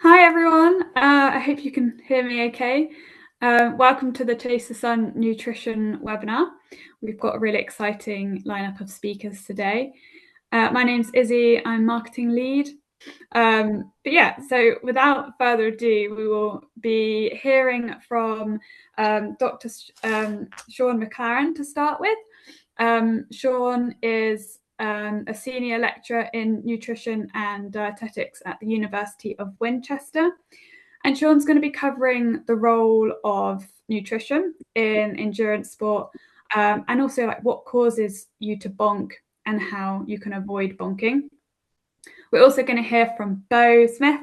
Hi everyone, I hope you can hear me okay. Welcome to the Chase the Sun Nutrition webinar. We've got a really exciting lineup of speakers today. My name's Izzy, I'm marketing lead. So without further ado, we will be hearing from Dr. Shawn McLaren to start with. Shawn is a senior lecturer in nutrition and dietetics at the University of Winchester. And Shawn's going to be covering the role of nutrition in endurance sport, and also like what causes you to bonk and how you can avoid bonking. We're also going to hear from Beau Smith.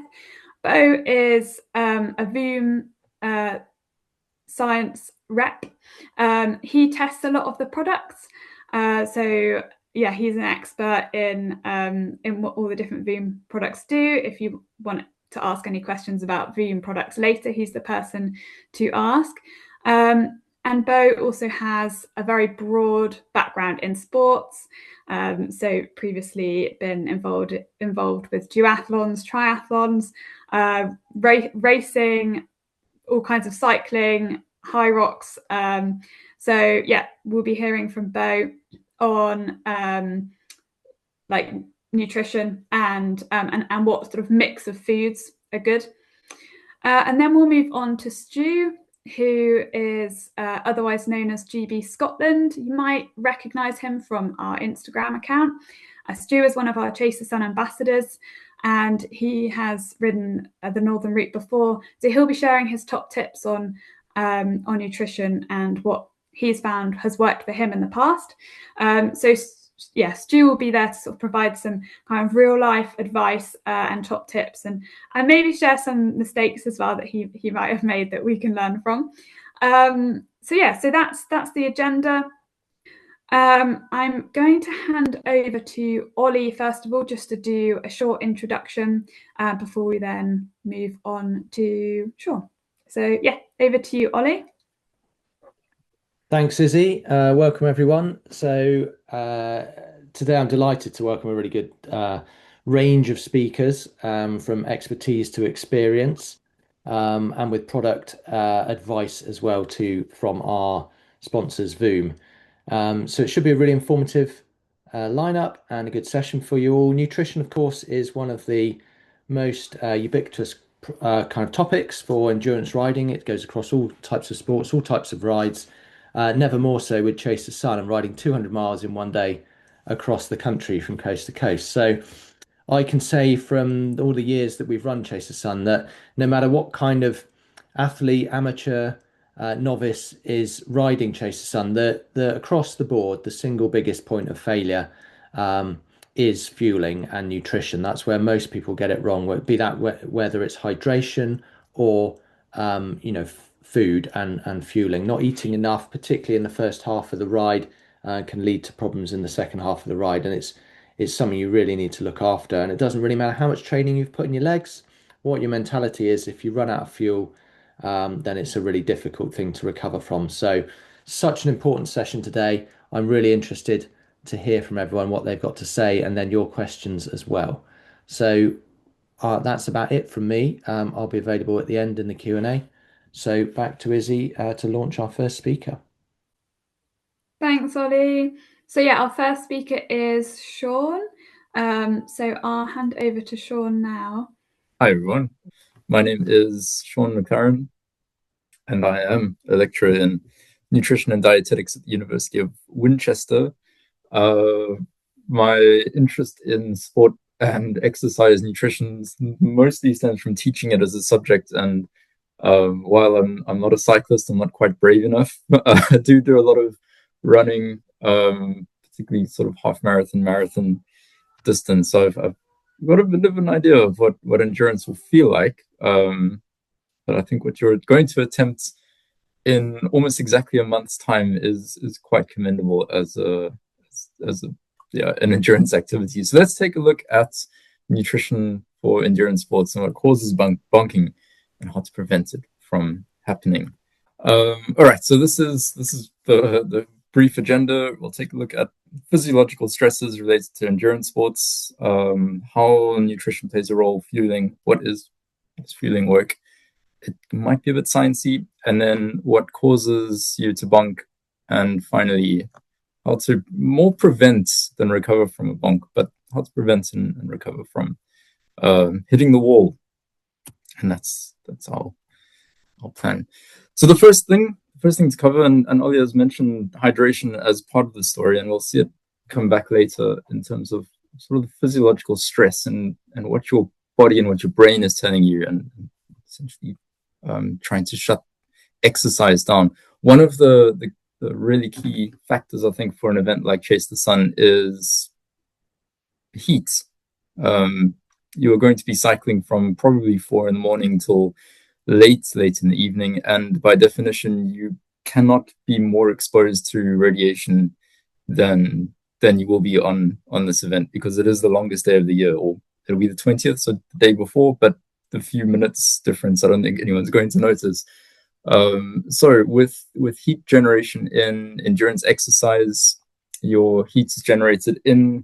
Beau is a VOOM science rep. He tests a lot of the products. He's an expert in what all the different VOOM products do. If you want to ask any questions about VOOM products later, he's the person to ask. And Beau also has a very broad background in sports. So previously been involved with duathlons, triathlons, racing, all kinds of cycling, high rocks. We'll be hearing from Beau on like nutrition and what sort of mix of foods are good. And then we'll move on to Stu, who is otherwise known as GB Scotland. You might recognise him from our Instagram account. Stu is one of our Chase the Sun ambassadors, and he has ridden the Northern Route before. So he'll be sharing his top tips on nutrition and what he's found has worked for him in the past. Stu will be there to sort of provide some kind of real life advice and top tips, and maybe share some mistakes as well that he might have made that we can learn from. So that's the agenda. I'm going to hand over to Ollie first of all, just to do a short introduction before we then move on to Shawn. So over to you, Ollie. Thanks, Izzy. Welcome, everyone. So today I'm delighted to welcome a really good range of speakers from expertise to experience, and with product advice as well too from our sponsors, VOOM. So it should be a really informative lineup and a good session for you all. Nutrition, of course, is one of the most ubiquitous kind of topics for endurance riding. It goes across all types of sports, all types of rides. Never more so with Chase the Sun and riding 200 miles in one day across the country from coast to coast. So I can say from all the years that we've run Chase the Sun that no matter what kind of athlete, amateur, novice is riding Chase the Sun, the across the board, the single biggest point of failure is fueling and nutrition. That's where most people get it wrong, be that whether it's hydration or food and fueling. Not eating enough, particularly in the first half of the ride, can lead to problems in the second half of the ride, and it's something you really need to look after. And it doesn't really matter how much training you've put in your legs, what your mentality is. If you run out of fuel, then it's a really difficult thing to recover from. So such an important session today. I'm really interested to hear from everyone what they've got to say, and then your questions as well. So that's about it from me. I'll be available at the end in the Q&A. So back to Izzy to launch our first speaker. Thanks, Ollie. So our first speaker is Shawn. So I'll hand over to Shawn now. Hi, everyone. My name is Shawn McLaren, and I am a lecturer in nutrition and dietetics at the University of Winchester. My interest in sport and exercise nutrition mostly stems from teaching it as a subject. And while I'm not a cyclist, I'm not quite brave enough. I do a lot of running, particularly sort of half marathon distance. So I've got a bit of an idea of what endurance will feel like. But I think what you're going to attempt in almost exactly a month's time is quite commendable as an endurance activity. So let's take a look at nutrition for endurance sports and what causes bonking and how to prevent it from happening. All right, so this is the brief agenda. We'll take a look at physiological stresses related to endurance sports, how nutrition plays a role, fueling, what is fueling work. It might be a bit sciencey. And then what causes you to bonk, and finally how to more prevent than recover from a bonk, but how to prevent and recover from hitting the wall. And that's our plan. So the first thing to cover, and Ollie has mentioned hydration as part of the story, and we'll see it come back later in terms of sort of the physiological stress and what your body and what your brain is telling you, and essentially trying to shut exercise down. One of the really key factors, I think, for an event like Chase the Sun is heat. You are going to be cycling from probably 4 a.m. till late in the evening, and by definition, you cannot be more exposed to radiation than you will be on this event, because it is the longest day of the year, or it'll be the 20th, so the day before, but the few minutes difference, I don't think anyone's going to notice. So with heat generation in endurance exercise, your heat is generated in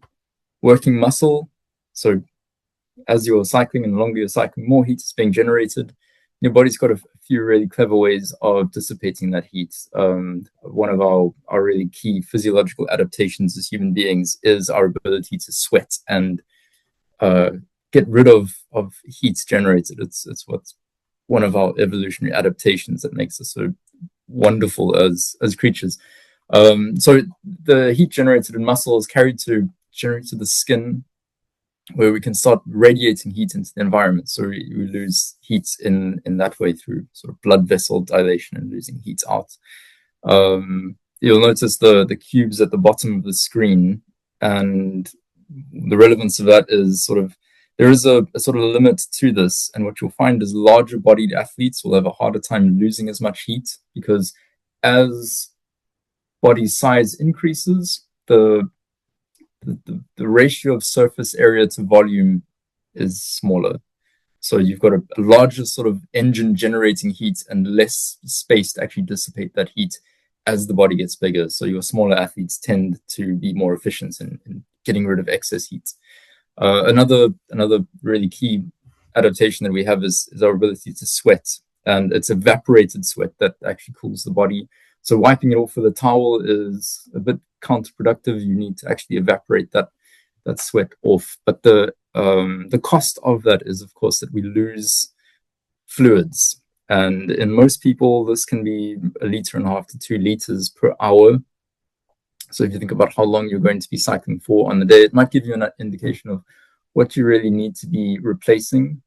working muscle. So as you're cycling and the longer you're cycling, more heat is being generated. Your body's got a few really clever ways of dissipating that heat. One of our really key physiological adaptations as human beings is our ability to sweat and get rid of heat generated. It's what's one of our evolutionary adaptations that makes us so wonderful as creatures. So the heat generated in muscle is carried to the skin, where we can start radiating heat into the environment. So we lose heat in that way through sort of blood vessel dilation and losing heat out. You'll notice the cubes at the bottom of the screen, and the relevance of that is sort of, there is a sort of limit to this, and what you'll find is larger bodied athletes will have a harder time losing as much heat, because as body size increases, the ratio of surface area to volume is smaller. So you've got a larger sort of engine generating heat and less space to actually dissipate that heat as the body gets bigger. So your smaller athletes tend to be more efficient in getting rid of excess heat. Another really key adaptation that we have is our ability to sweat, and it's evaporated sweat that actually cools the body. So wiping it off with a towel is a bit counterproductive. You need to actually evaporate that sweat off. But the cost of that is, of course, that we lose fluids. And in most people, this can be 1.5 liters to 2 liters per hour. So if you think about how long you're going to be cycling for on the day, it might give you an indication of what you really need to be replacing.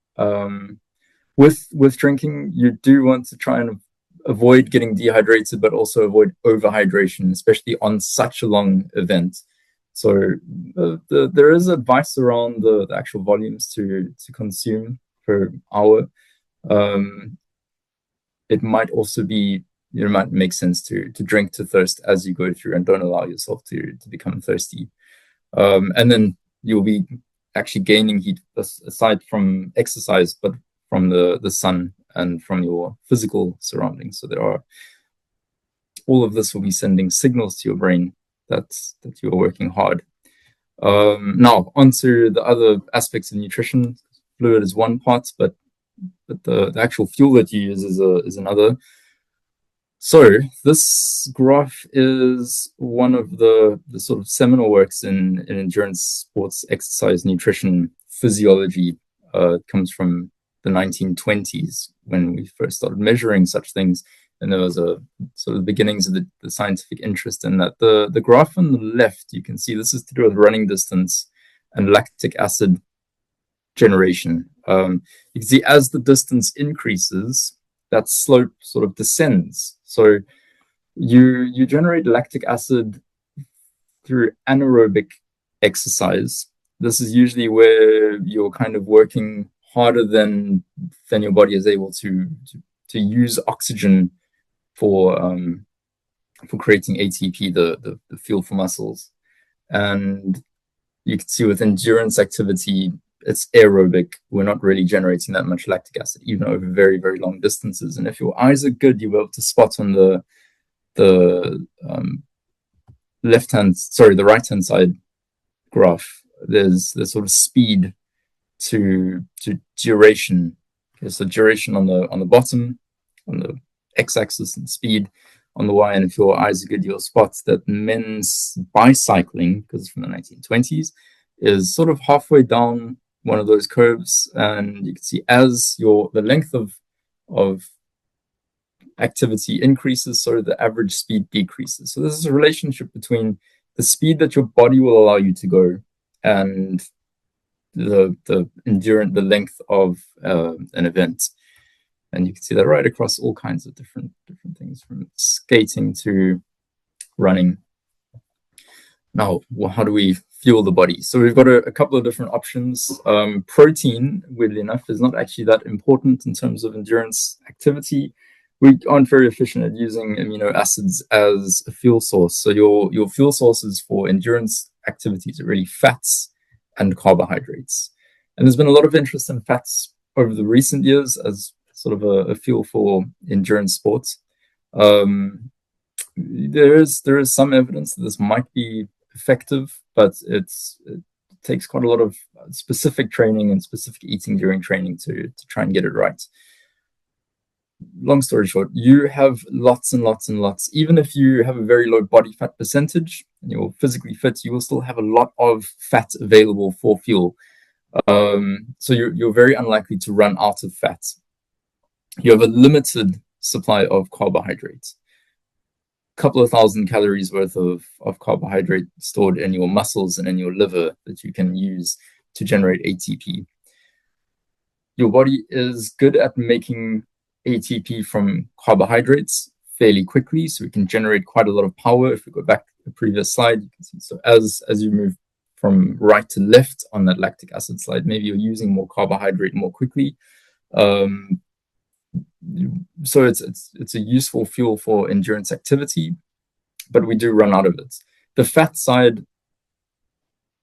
With drinking, you do want to try and avoid getting dehydrated, but also avoid overhydration, especially on such a long event. So there is advice around the actual volumes to consume per hour. It might also be, it might make sense to drink to thirst as you go through, and don't allow yourself to become thirsty. And then you'll be actually gaining heat aside from exercise, but from the sun and from your physical surroundings. So all of this will be sending signals to your brain that you are working hard. Now onto the other aspects of nutrition. Fluid is one part, but the actual fuel that you use is another. So this graph is one of the sort of seminal works in endurance sports exercise nutrition physiology. It comes from the 1920s, when we first started measuring such things, and there was a sort of the beginnings of the scientific interest in that. The graph on the left, you can see this is to do with running distance and lactic acid generation. You can see as the distance increases, that slope sort of descends. So you generate lactic acid through anaerobic exercise. This is usually where you're kind of working harder than your body is able to use oxygen for creating ATP, the fuel for muscles. And you can see with endurance activity, it's aerobic. We're not really generating that much lactic acid, even over very, very long distances. And if your eyes are good, you'll be able to spot on the right-hand side graph. There's the sort of speed to duration. So duration on the bottom, on the x-axis, and speed on the y. And if your eyes are good, you'll spot that men's bicycling, because it's from the 1920s, is sort of halfway down one of those curves, and you can see as the length of activity increases, so the average speed decreases. So this is a relationship between the speed that your body will allow you to go and the length of an event. And you can see that right across all kinds of different things, from skating to running. Now, how do we fuel the body? So we've got a couple of different options. Protein, weirdly enough, is not actually that important in terms of endurance activity. We aren't very efficient at using amino acids as a fuel source. So your fuel sources for endurance activities are really fats and carbohydrates. And there's been a lot of interest in fats over the recent years as sort of a fuel for endurance sports. There is some evidence that this might be effective, but it takes quite a lot of specific training and specific eating during training to try and get it right. Long story short, you have lots and lots and lots. Even if you have a very low body fat percentage and you're physically fit, you will still have a lot of fat available for fuel. So you're very unlikely to run out of fat. You have a limited supply of carbohydrates. A couple of thousand calories worth of carbohydrate stored in your muscles and in your liver that you can use to generate ATP. Your body is good at making ATP from carbohydrates fairly quickly, so we can generate quite a lot of power. If we go back to the previous slide, you can see, so as you move from right to left on that lactic acid slide, maybe you're using more carbohydrate more quickly. So it's a useful fuel for endurance activity, but we do run out of it. The fat side,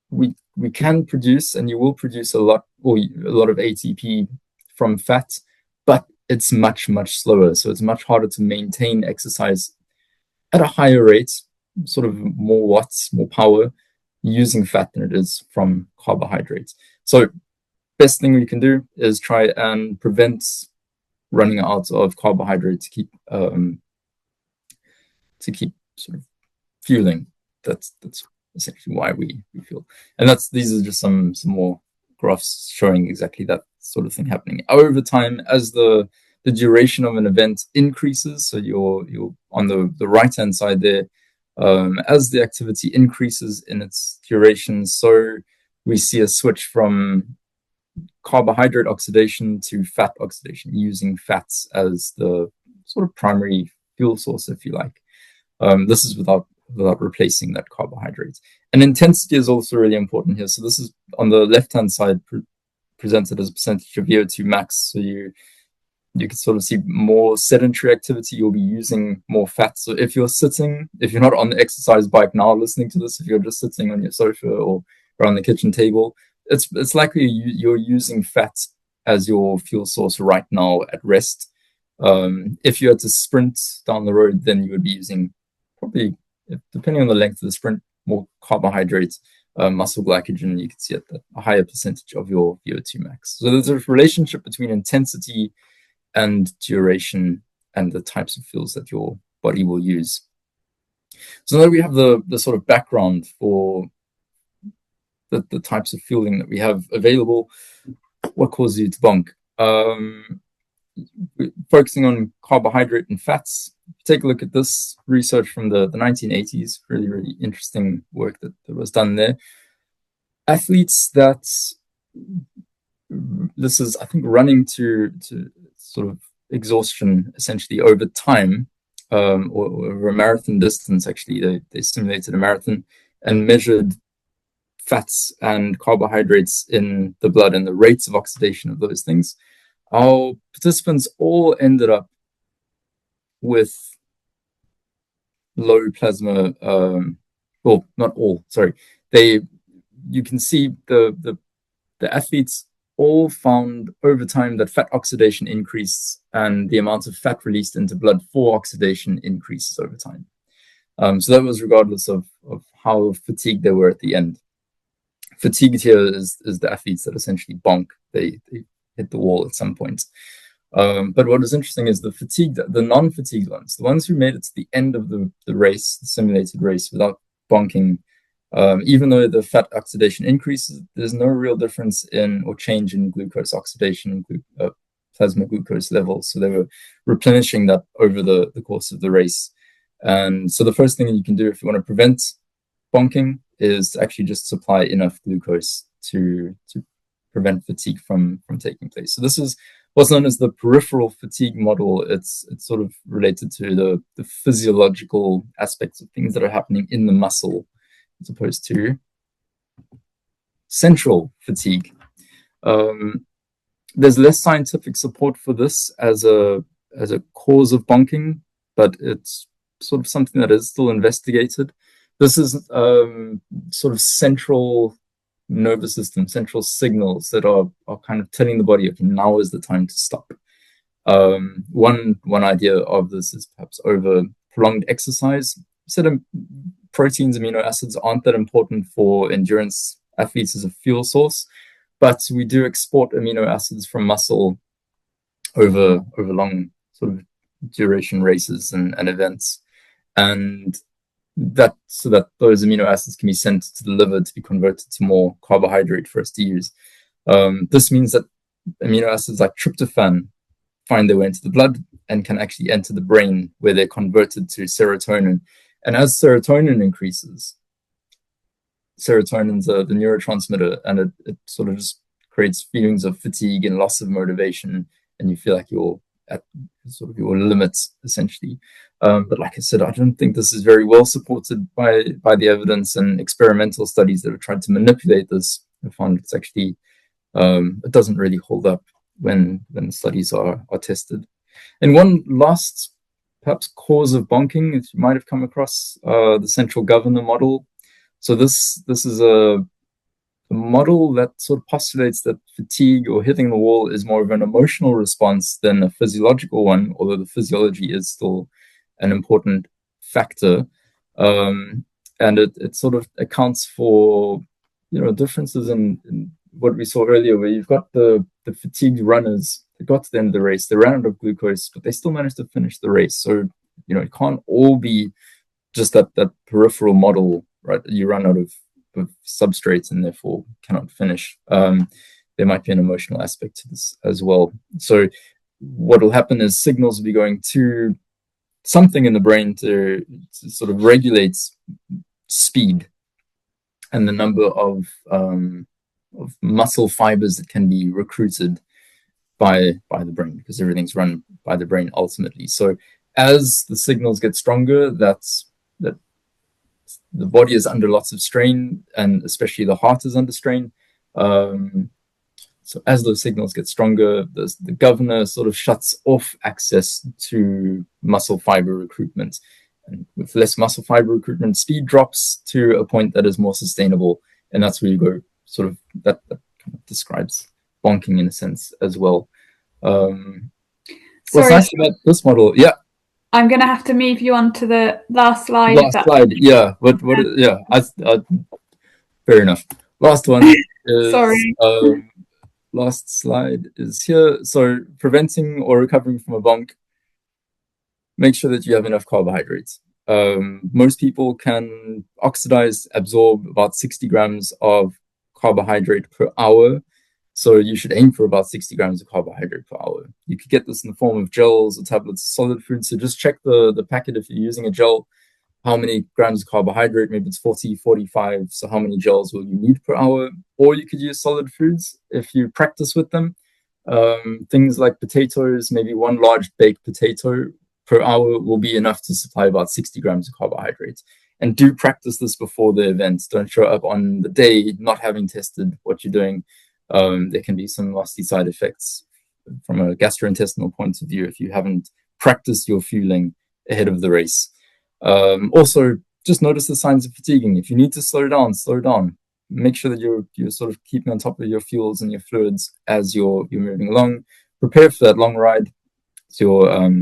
we can produce, and you will produce a lot of ATP from fat, but it's much slower. So it's much harder to maintain exercise at a higher rate, sort of more watts, more power, using fat than it is from carbohydrates. So best thing we can do is try and prevent running out of carbohydrate to keep sort of fueling. That's essentially why we fuel. And these are just some more graphs showing exactly that sort of thing happening over time as the duration of an event increases. So you're on the right hand side there, as the activity increases in its duration, so we see a switch from carbohydrate oxidation to fat oxidation, using fats as the sort of primary fuel source, if you like. This is without replacing that carbohydrate. And intensity is also really important here. So this is on the left-hand side presented as a percentage of VO2 max. So you can sort of see more sedentary activity, you'll be using more fat. So if you're not on the exercise bike now listening to this, if you're just sitting on your sofa or around the kitchen table, it's likely you're using fat as your fuel source right now at rest. If you had to sprint down the road, then you would be using probably, depending on the length of the sprint, more carbohydrates, muscle glycogen. You can see at a higher percentage of your VO2 max. So there's a relationship between intensity and duration and the types of fuels that your body will use. So now we have the sort of background for the types of fueling that we have available. What causes you to bonk? Focusing on carbohydrate and fats. Take a look at this research from the 1980s. Really interesting work that was done there. Athletes that, this is, I think, running to sort of exhaustion essentially over time, or over a marathon distance. Actually, they simulated a marathon and measured fats and carbohydrates in the blood and the rates of oxidation of those things. Our participants all ended up with low plasma, well, not all, sorry. You can see the athletes all found over time that fat oxidation increased and the amount of fat released into blood for oxidation increases over time. So that was regardless of how fatigued they were at the end. Fatigued here is the athletes that essentially bonk. They hit the wall at some point. But what is interesting is the non-fatigued ones, the ones who made it to the end of the race, the simulated race, without bonking, even though the fat oxidation increases, there's no real difference in or change in glucose oxidation and plasma glucose levels. So they were replenishing that over the course of the race. And so the first thing that you can do if you want to prevent bonking is to actually just supply enough glucose to prevent fatigue from taking place. So this is what's known as the peripheral fatigue model. It's sort of related to the physiological aspects of things that are happening in the muscle, as opposed to central fatigue. There's less scientific support for this as a cause of bonking, but it's sort of something that is still investigated. This is sort of central nervous system, central signals that are kind of telling the body, okay, now is the time to stop. One idea of this is perhaps over prolonged exercise. Said proteins, amino acids aren't that important for endurance athletes as a fuel source, but we do export amino acids from muscle over long sort of duration races and events, and so that those amino acids can be sent to the liver to be converted to more carbohydrate for us to use. This means that amino acids like tryptophan find their way into the blood and can actually enter the brain, where they're converted to serotonin. And as serotonin increases, serotonin's the neurotransmitter, and it sort of just creates feelings of fatigue and loss of motivation, and you feel like you're at sort of your limits, essentially. But like I said, I don't think this is very well supported by the evidence, and experimental studies that have tried to manipulate this have found it's actually, it doesn't really hold up when studies are tested. And one last, perhaps, cause of bonking, if you might have come across the central governor model. So this is a model that sort of postulates that fatigue or hitting the wall is more of an emotional response than a physiological one, although the physiology is still an important factor. And it sort of accounts for, differences in what we saw earlier, where you've got the fatigued runners that got to the end of the race, they ran out of glucose, but they still managed to finish the race. So, it can't all be just that peripheral model, right? You run out of substrates and therefore cannot finish. There might be an emotional aspect to this as well. So what will happen is signals will be going to something in the brain to sort of regulate speed and the number of muscle fibers that can be recruited by the brain, because everything's run by the brain ultimately. So as the signals get stronger, that the body is under lots of strain, and especially the heart is under strain. So as those signals get stronger, the governor sort of shuts off access to muscle fiber recruitment. And with less muscle fiber recruitment, speed drops to a point that is more sustainable. And that's where you go, sort of, that kind of describes bonking in a sense as well. What's nice about this model, yeah. I'm going to have to move you on to the last slide. Yeah. Fair enough. Last one is, sorry. Last slide is here. So preventing or recovering from a bonk, make sure that you have enough carbohydrates. Most people can absorb about 60 grams of carbohydrate per hour. So you should aim for about 60 grams of carbohydrate per hour. You could get this in the form of gels or tablets, solid food. So just check the packet if you're using a gel, how many grams of carbohydrate, maybe it's 40, 45. So how many gels will you need per hour? Or you could use solid foods if you practice with them. Things like potatoes, maybe one large baked potato per hour will be enough to supply about 60 grams of carbohydrates. And do practice this before the event. Don't show up on the day not having tested what you're doing. There can be some nasty side effects from a gastrointestinal point of view if you haven't practiced your fueling ahead of the race. Also, just notice the signs of fatiguing. If you need to slow down. Make sure that you're sort of keeping on top of your fuels and your fluids as you're moving along. Prepare for that long ride. So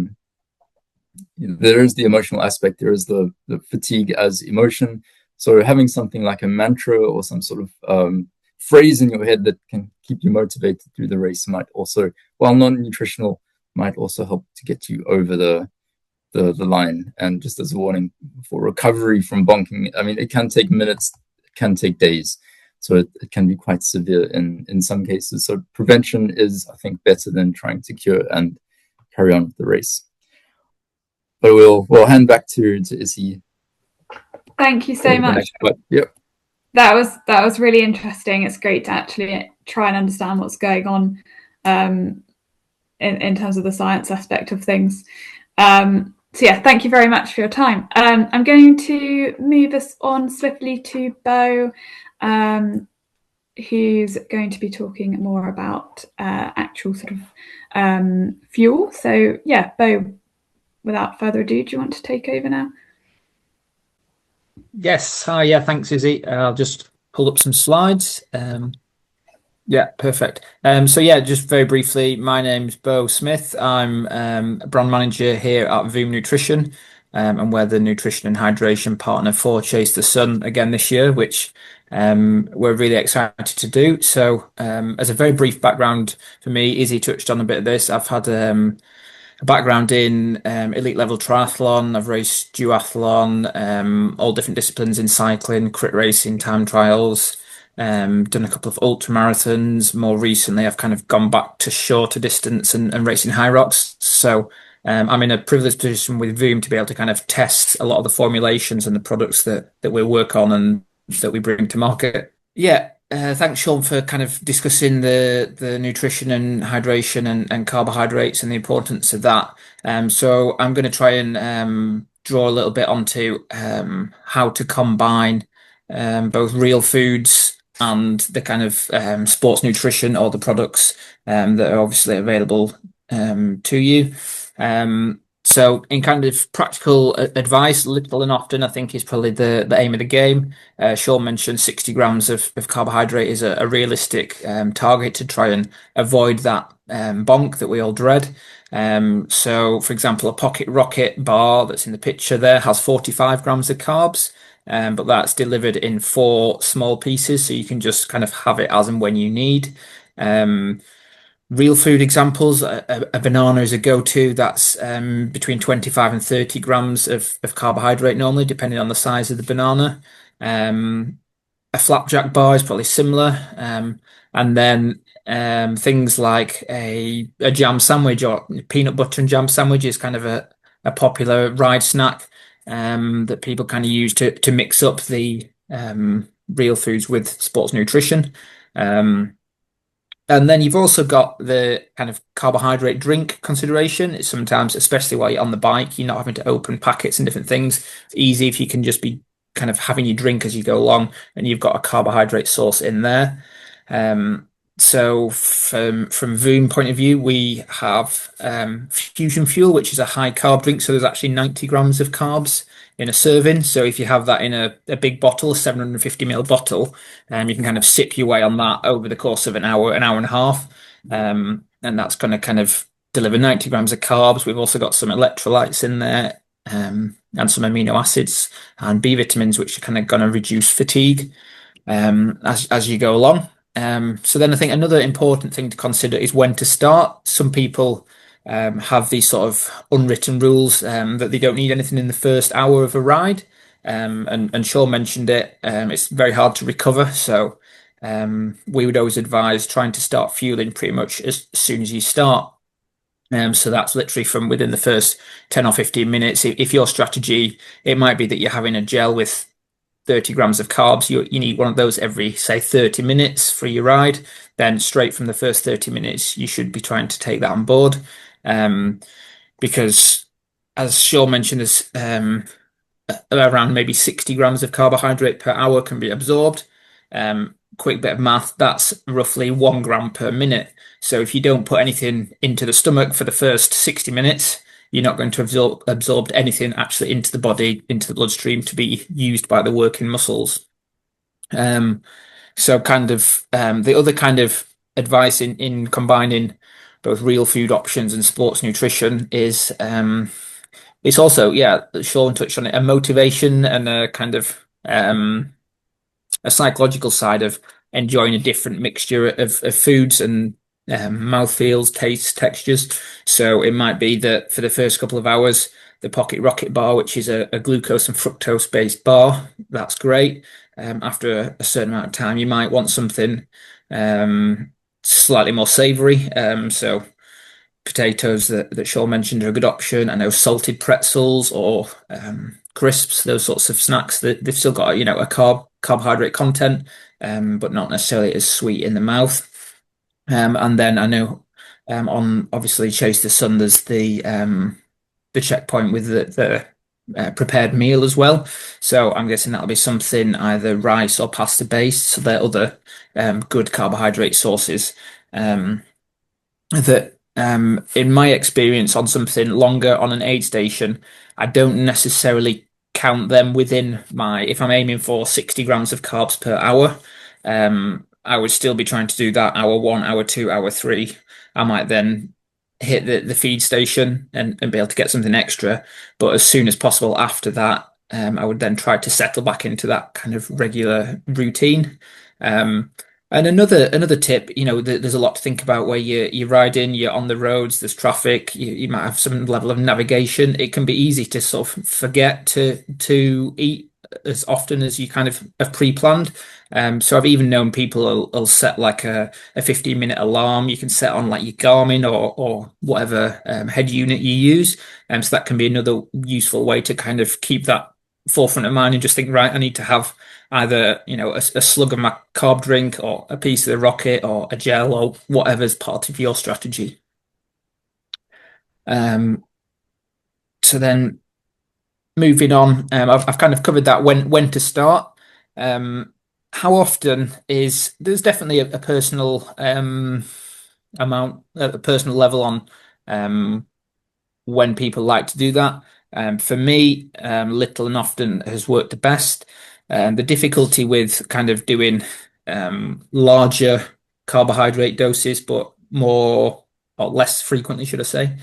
there is the emotional aspect. There is the fatigue as emotion. So having something like a mantra or some sort of phrase in your head that can keep you motivated through the race might also, while non-nutritional, might also help to get you over the line. And just as a warning for recovery from bonking, I mean, it can take minutes, it can take days. So it can be quite severe in some cases. So prevention is, I think, better than trying to cure and carry on with the race. But we'll hand back to Izzy. Thank you so much. Yep. That was really interesting. It's great to actually try and understand what's going on in terms of the science aspect of things. So yeah, thank you very much for your time. I'm going to move us on swiftly to Beau, who's going to be talking more about actual sort of fuel. So yeah, Beau, without further ado, do you want to take over now? Yes. Hi. Yeah. Thanks, Izzy. I'll just pull up some slides. Yeah, perfect. So yeah, just very briefly, my name's Beau Smith. I'm a brand manager here at VOOM Nutrition, and we're the nutrition and hydration partner for Chase the Sun again this year, which we're really excited to do. So as a very brief background for me, Izzy touched on a bit of this. I've had a background in elite level triathlon. I've raced duathlon, all different disciplines in cycling, crit racing, time trials. Done a couple of ultra marathons. More recently, I've kind of gone back to shorter distance and racing high rocks. So I'm in a privileged position with VOOM to be able to kind of test a lot of the formulations and the products that we work on and that we bring to market. Yeah. Thanks, Shawn, for kind of discussing the nutrition and hydration and carbohydrates and the importance of that. So I'm going to try and draw a little bit onto how to combine both real foods and the kind of sports nutrition or the products that are obviously available to you. So in kind of practical advice, little and often, I think is probably the aim of the game. Shawn mentioned 60 grams of carbohydrate is a realistic target to try and avoid that bonk that we all dread. So for example, a Pocket Rocket bar that's in the picture there has 45 grams of carbs. But that's delivered in 4 small pieces, so you can just kind of have it as and when you need. Real food examples, a banana is a go-to. That's between 25 and 30 grams of carbohydrate normally, depending on the size of the banana. A flapjack bar is probably similar. And then things like a jam sandwich or peanut butter and jam sandwich is kind of a popular ride snack that people kind of use to mix up the real foods with sports nutrition. And then you've also got the kind of carbohydrate drink consideration. It's sometimes, especially while you're on the bike, you're not having to open packets and different things. It's easy if you can just be kind of having your drink as you go along and you've got a carbohydrate source in there. So from VOOM point of view, we have Fusion Fuel, which is a high carb drink. So there's actually 90 grams of carbs in a serving. So if you have that in a big bottle, a 750ml bottle, you can kind of sip your way on that over the course of an hour and a half. And that's going to kind of deliver 90 grams of carbs. We've also got some electrolytes in there and some amino acids and B vitamins, which are kind of going to reduce fatigue as you go along. So then I think another important thing to consider is when to start. Some people have these sort of unwritten rules that they don't need anything in the first hour of a ride. And Shawn mentioned it, it's very hard to recover. So we would always advise trying to start fueling pretty much as soon as you start. So that's literally from within the first 10 or 15 minutes. If your strategy, it might be that you're having a gel with 30 grams of carbs, you need one of those every, say, 30 minutes for your ride. Then straight from the first 30 minutes, you should be trying to take that on board. Because as Shawn mentioned, there's around maybe 60 grams of carbohydrate per hour can be absorbed. Quick bit of math, that's roughly 1 gram per minute. So if you don't put anything into the stomach for the first 60 minutes, you're not going to absorb anything actually into the body, into the bloodstream to be used by the working muscles. So kind of the other kind of advice in combining both real food options and sports nutrition is it's also, yeah, Shawn touched on it, a motivation and a kind of a psychological side of enjoying a different mixture of foods and mouthfeels, tastes, textures. So it might be that for the first couple of hours, the Pocket Rocket bar, which is a glucose and fructose based bar, that's great. After a certain amount of time, you might want something slightly more savory. So potatoes that Shawn mentioned are a good option. I know salted pretzels or crisps, those sorts of snacks, that they've still got, a carbohydrate content, but not necessarily as sweet in the mouth. And then I know on obviously Chase the Sun, there's the checkpoint with the prepared meal as well. So I'm guessing that'll be something either rice or pasta based. So they're other good carbohydrate sources that in my experience on something longer on an aid station, I don't necessarily count them within if I'm aiming for 60 grams of carbs per hour, I would still be trying to do that hour 1, hour 2, hour 3. I might then hit the feed station and be able to get something extra. But as soon as possible after that, I would then try to settle back into that kind of regular routine. And another tip, there's a lot to think about where you're riding, you're on the roads, there's traffic, you might have some level of navigation. It can be easy to sort of forget to eat as often as you kind of have pre-planned. So I've even known people will set like a 15-minute alarm. You can set on like your Garmin or whatever head unit you use. So that can be another useful way to kind of keep that forefront of mind and just think, right, I need to have either a slug of my carb drink or a piece of the rocket or a gel or whatever's part of your strategy. So then moving on, I've kind of covered that when to start. How often there's definitely a personal a personal level on when people like to do that. For me, little and often has worked the best. The difficulty with kind of doing larger carbohydrate doses, but more or less frequently, should I say,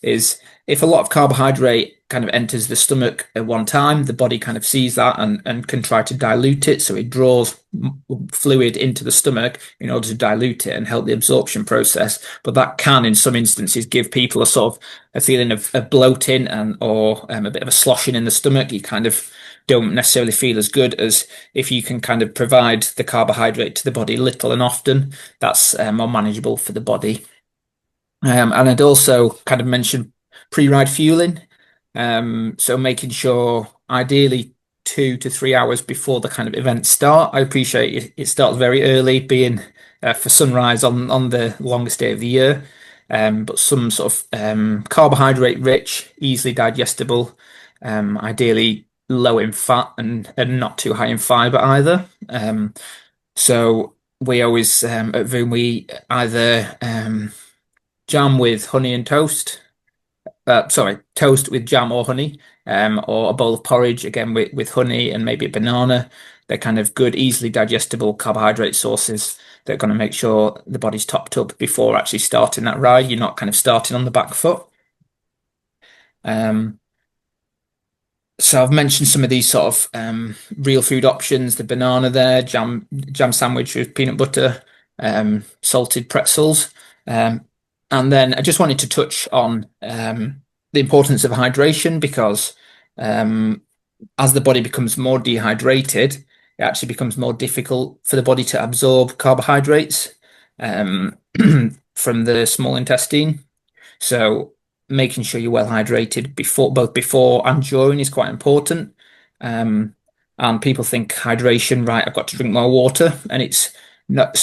is if a lot of carbohydrate kind of enters the stomach at one time, the body kind of sees that and can try to dilute it. So it draws fluid into the stomach in order to dilute it and help the absorption process. But that can, in some instances, give people a sort of a feeling of bloating or a bit of a sloshing in the stomach. You kind of don't necessarily feel as good as if you can kind of provide the carbohydrate to the body little and often. That's more manageable for the body. And I'd also kind of mention pre-ride fueling. So making sure ideally 2 to 3 hours before the kind of events start. I appreciate it starts very early, being for sunrise on the longest day of the year. But some sort of carbohydrate rich, easily digestible, ideally low in fat and not too high in fiber either. So we always at VOOM we either jam with honey and toast. Toast with jam or honey, or a bowl of porridge again with honey and maybe a banana. They're kind of good, easily digestible carbohydrate sources that are going to make sure the body's topped up before actually starting that ride. You're not kind of starting on the back foot. So I've mentioned some of these sort of real food options, the banana there, jam sandwich with peanut butter, salted pretzels. And then I just wanted to touch on the importance of hydration because as the body becomes more dehydrated, it actually becomes more difficult for the body to absorb carbohydrates from the small intestine. So making sure you're well hydrated both before and during is quite important. And people think hydration, right, I've got to drink more water. And it's not,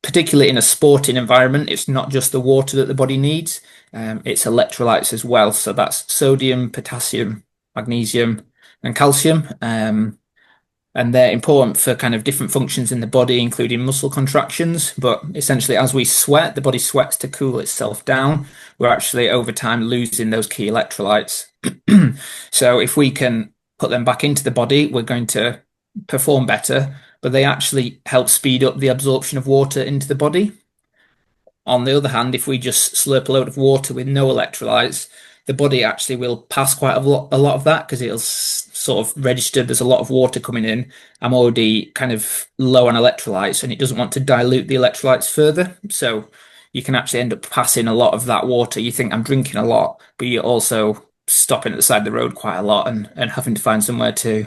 particularly in a sporting environment, it's not just the water that the body needs, it's electrolytes as well. So that's sodium, potassium, magnesium, and calcium. And they're important for kind of different functions in the body, including muscle contractions. But essentially, as we sweat, the body sweats to cool itself down. We're actually over time losing those key electrolytes. So if we can put them back into the body, we're going to perform better, but they actually help speed up the absorption of water into the body. On the other hand, if we just slurp a load of water with no electrolytes, the body actually will pass quite a lot of that because it'll sort of registered there's a lot of water coming in, I'm already kind of low on electrolytes, and it doesn't want to dilute the electrolytes further. So you can actually end up passing a lot of that water. You think I'm drinking a lot, but you're also stopping at the side of the road quite a lot and having to find somewhere to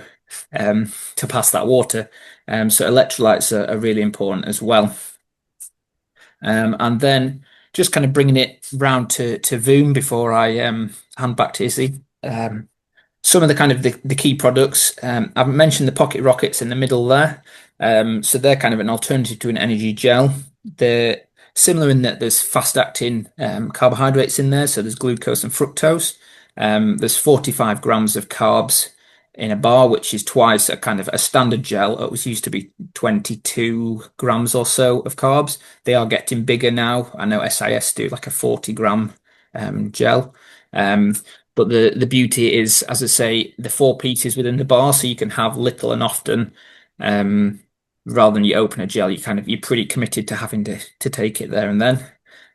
pass that water. So electrolytes are really important as well. And then just kind of bringing it round to VOOM before I hand back to Izzy. Some of the kind of the key products, I've mentioned the pocket rockets in the middle there. So they're kind of an alternative to an energy gel. They're similar in that there's fast acting carbohydrates in there. So there's glucose and fructose. There's 45 grams of carbs in a bar, which is twice a kind of a standard gel. It was used to be 22 grams or so of carbs. They are getting bigger now. I know SIS do like a 40-gram gel. But the beauty is, as I say, the 4 pieces within the bar, so you can have little and often. Rather than you open a gel, you're pretty committed to having to take it there and then.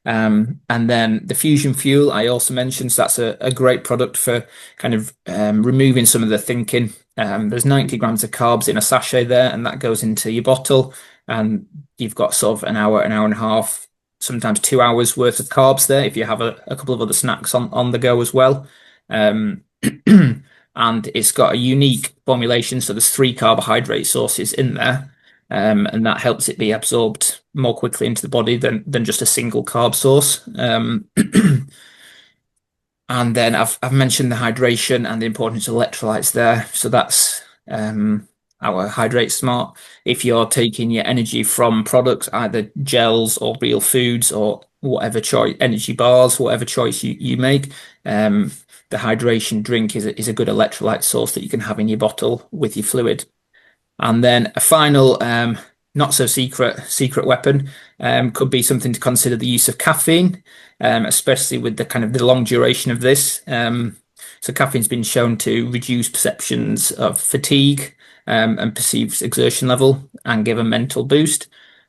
And then the fusion fuel I also mentioned, so that's a great product for kind of removing some of the thinking. There's 90 grams of carbs in a sachet there, and that goes into your bottle, and you've got sort of an hour and a half, sometimes 2 hours worth of carbs there if you have a couple of other snacks on the go as well. And it's got a unique formulation, so there's 3 carbohydrate sources in there. And that helps it be absorbed more quickly into the body than just a single carb source. And then I've mentioned the hydration and the importance of electrolytes there. So that's our Hydrate Smart. If you're taking your energy from products, either gels or real foods or whatever choice, energy bars, whatever choice you make, the hydration drink is a good electrolyte source that you can have in your bottle with your fluid. And then a final, not so secret weapon could be something to consider: the use of caffeine, especially with the kind of the long duration of this. So caffeine's been shown to reduce perceptions of fatigue and perceived exertion level and give a mental boost.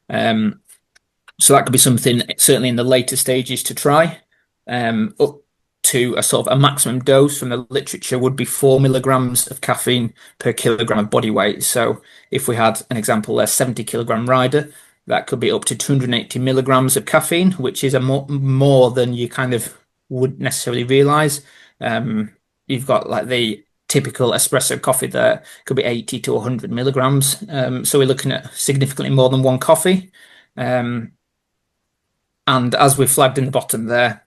So that could be something certainly in the later stages to try. Up to a sort of a maximum dose from the literature would be 4 milligrams of caffeine per kilogram of body weight. So if we had an example, a 70-kilogram rider, that could be up to 280 milligrams of caffeine, which is more than you kind of would necessarily realize. You've got like the typical espresso coffee there, could be 80 to 100 milligrams. So we're looking at significantly more than one coffee. And as we've flagged in the bottom there,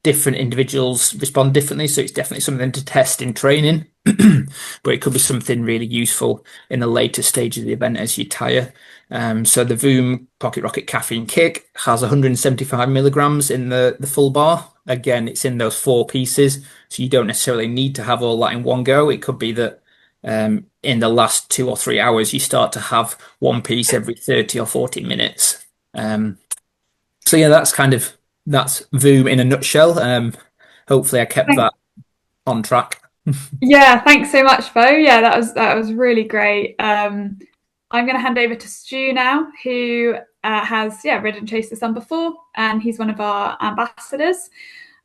different individuals respond differently, so it's definitely something to test in training, but it could be something really useful in the later stage of the event as you tire. So the VOOM Pocket Rocket Caffeine Kick has 175 milligrams in the full bar. Again, it's in those 4 pieces, so you don't necessarily need to have all that in one go. It could be that in the last 2 or 3 hours, you start to have one piece every 30 or 40 minutes. So yeah, that's VOOM in a nutshell. Hopefully I kept that on track. Yeah, thanks so much, Beau. Yeah, that was really great. I'm going to hand over to Stu now, who has ridden Chase the Sun before, and he's one of our ambassadors.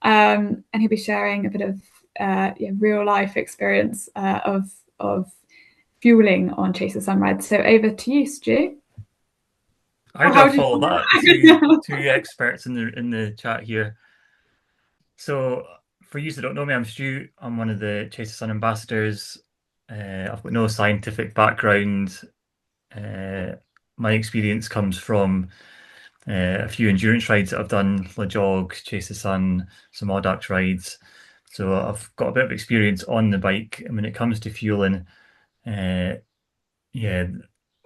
And he'll be sharing a bit of real life experience of fueling on Chase the Sun rides. So over to you, Stu. How do I follow that? Two experts in the chat here. So for you that don't know me, I'm Stu. I'm one of the Chase the Sun ambassadors. I've got no scientific background. My experience comes from a few endurance rides that I've done, La Jog, Chase the Sun, some Audax rides. So I've got a bit of experience on the bike. And when it comes to fueling,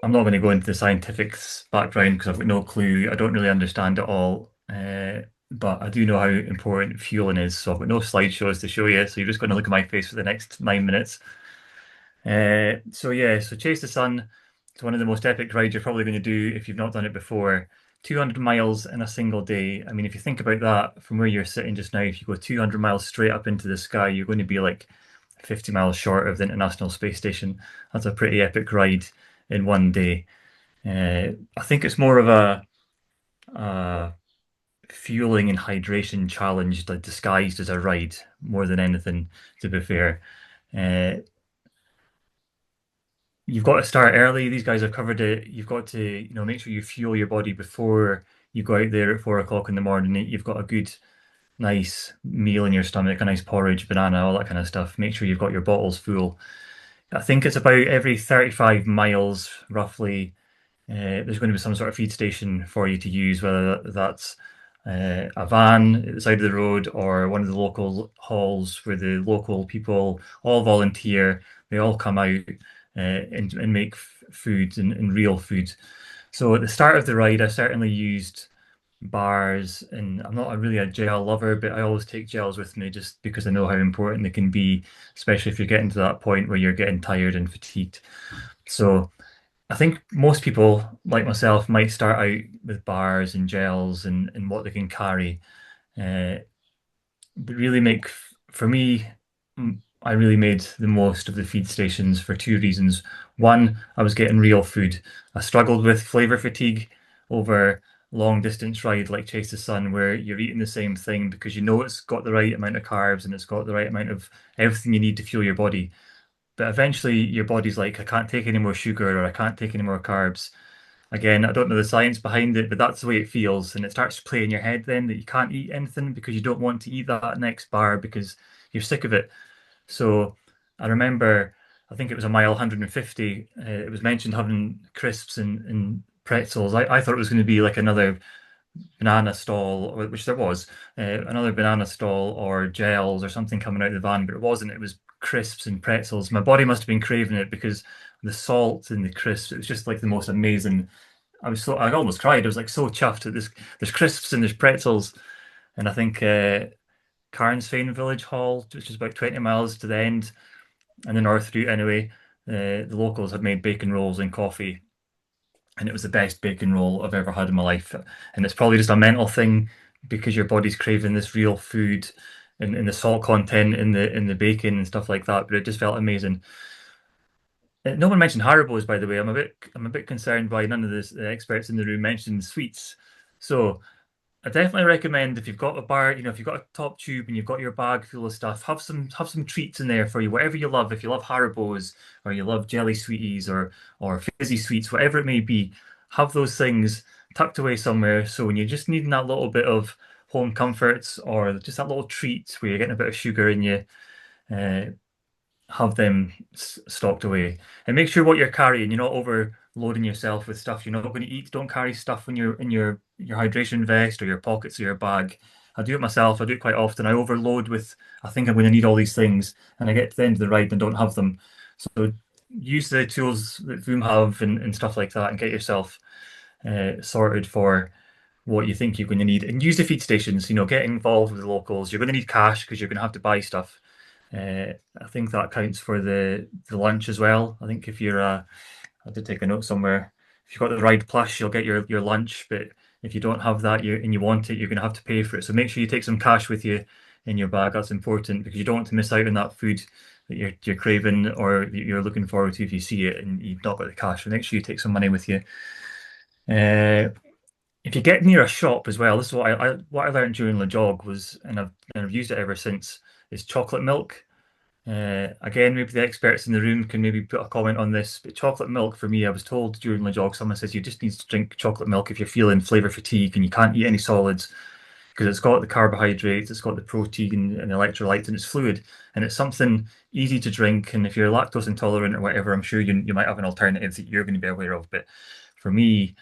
I'm not going to go into the scientifics background because I've got no clue. I don't really understand it all, but I do know how important fueling is. So I've got no slideshows to show you. So you're just going to look at my face for the next 9 minutes. So Chase the Sun is one of the most epic rides you're probably going to do if you've not done it before. 200 miles in a single day. I mean, if you think about that from where you're sitting just now, if you go 200 miles straight up into the sky, you're going to be like 50 miles short of the International Space Station. That's a pretty epic ride in one day. I think it's more of a fueling and hydration challenge that disguised as a ride more than anything, to be fair. you've got to start early. These guys have covered it. You've got to, make sure you fuel your body before you go out there at 4 o'clock in the morning. You've got a good, nice meal in your stomach, a nice porridge, banana, all that kind of stuff. Make sure you've got your bottles full. I think it's about every 35 miles, roughly, there's going to be some sort of feed station for you to use, whether that's a van at the side of the road or one of the local halls where the local people all volunteer. They all come out and make food and real food. So at the start of the ride, I certainly used bars, and I'm not really a gel lover, but I always take gels with me just because I know how important they can be, especially if you're getting to that point where you're getting tired and fatigued. So I think most people, like myself, might start out with bars and gels and what they can carry. Uh, but really for me, I really made the most of the feed stations for two reasons. One, I was getting real food. I struggled with flavor fatigue over long distance ride like Chase the Sun, where you're eating the same thing because you know it's got the right amount of carbs and it's got the right amount of everything you need to fuel your body. But eventually your body's like, I can't take any more sugar or I can't take any more carbs. Again, I don't know the science behind it, but that's the way it feels. And it starts to play in your head then that you can't eat anything because you don't want to eat that next bar because you're sick of it. So I remember, I think it was a mile 150. It was mentioned having crisps and pretzels. I thought it was going to be like another banana stall, which there was, another banana stall or gels or something coming out of the van, but it wasn't. It was crisps and pretzels. My body must have been craving it because the salt and the crisps, it was just like the most amazing. I almost cried. I was like so chuffed that there's crisps and there's pretzels. And I think Carnsfain Village Hall, which is about 20 miles to the end, and the North Route anyway, the locals had made bacon rolls and coffee, and it was the best bacon roll I've ever had in my life. And it's probably just a mental thing because your body's craving this real food and the salt content in the bacon and stuff like that. But it just felt amazing. No one mentioned Haribo's, by the way. I'm a bit concerned why none of the experts in the room mentioned sweets. So I definitely recommend if you've got a bar, if you've got a top tube and you've got your bag full of stuff, have some treats in there for you, whatever you love. If you love Haribo's or you love jelly sweeties or fizzy sweets, whatever it may be, have those things tucked away somewhere. So when you're just needing that little bit of home comforts or just that little treat where you're getting a bit of sugar in you, uh, have them stocked away. And make sure what you're carrying, you're not overloading yourself with stuff you're not going to eat. Don't carry stuff when you're in your hydration vest or your pockets of your bag. I do it myself. I do it quite often. I overload with, I think I'm going to need all these things, and I get to the end of the ride and don't have them. So use the tools that VOOM have and stuff like that and get yourself sorted for what you think you're going to need. And use the feed stations, get involved with the locals. You're going to need cash because you're going to have to buy stuff. I think that counts for the lunch as well. I think if you're I did take a note somewhere. If you've got the Ride Plus, you'll get your lunch, but if you don't have that and you want it, you're going to have to pay for it. So make sure you take some cash with you in your bag. That's important because you don't want to miss out on that food that you're craving or that you're looking forward to if you see it and you've not got the cash. So make sure you take some money with you. If you get near a shop as well, this is what I learned during the jog was, and I've used it ever since, is chocolate milk. Again, maybe the experts in the room can maybe put a comment on this, but chocolate milk for me, I was told during the jog, someone says you just need to drink chocolate milk if you're feeling flavor fatigue and you can't eat any solids because it's got the carbohydrates, it's got the protein and electrolytes, and it's fluid, and it's something easy to drink. And if you're lactose intolerant or whatever, I'm sure you might have an alternative that you're going to be aware of. But for me,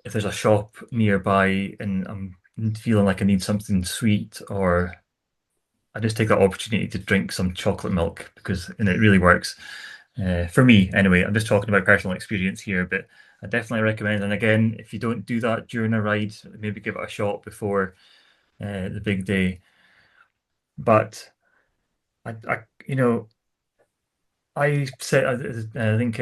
if there's a shop nearby and I'm feeling like I need something sweet, or I just take that opportunity to drink some chocolate milk and it really works. For me, anyway, I'm just talking about personal experience here, but I definitely recommend. And again, if you don't do that during a ride, maybe give it a shot before the big day. But I set. I think